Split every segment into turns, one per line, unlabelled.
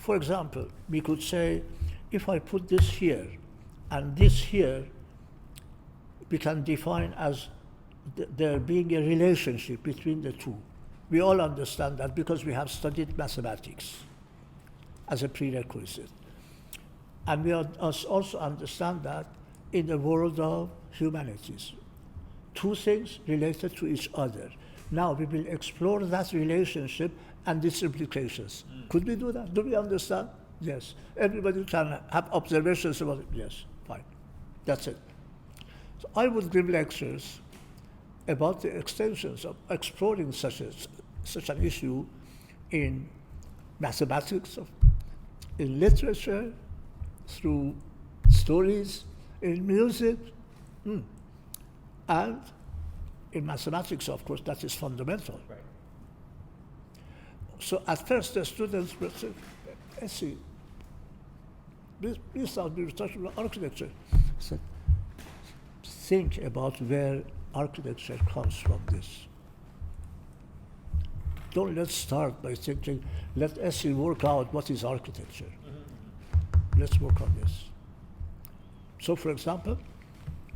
For example, we could say, if I put this here and this here, we can define as there being a relationship between the two. We all understand that because we have studied mathematics as a prerequisite. And we also understand that in the world of humanities, two things related to each other. Now we will explore that relationship and its implications. Could we do that? Do we understand? Yes. Everybody can have observations about it? Yes. Fine. That's it. So I would give lectures about the extensions of exploring such an issue in mathematics, in literature, through stories, in music, and in mathematics, of course, that is fundamental.
Right.
So at first the students would say, let's see, we thought we were talking about architecture. I said, think about where architecture comes from this. Don't let's start by thinking, let us work out what is architecture. Let's work on this. So for example,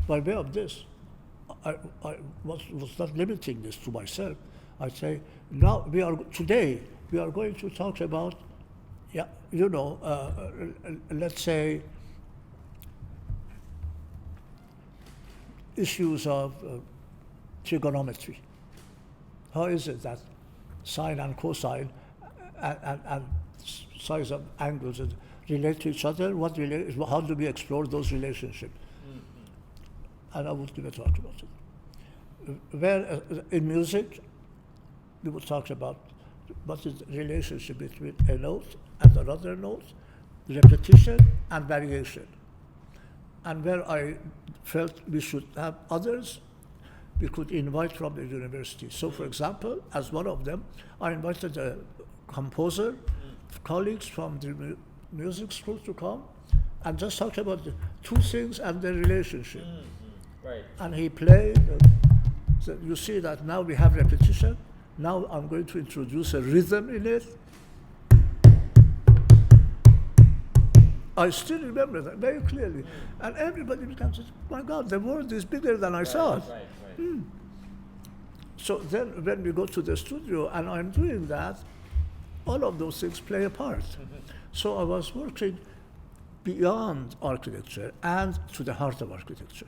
by way of this, I was not limiting this to myself. I say, now today we are going to talk about, let's say, issues of trigonometry. How is it that sine and cosine and size of angles relate to each other? How do we explore those relationships? And I would give a talk about it. Where in music, we would talk about what is the relationship between a note and another note, repetition and variation. And where I felt we should have others, we could invite from the university. So for example, as one of them, I invited a composer, colleagues from the music school to come and just talk about the two things and their relationship.
Right.
And he played. So you see that now we have repetition. Now I'm going to introduce a rhythm in it. I still remember that very clearly. And everybody began to say, my God, the world is bigger than I thought.
Right.
So then when we go to the studio and I'm doing that, all of those things play a part. So I was working beyond architecture and to the heart of architecture.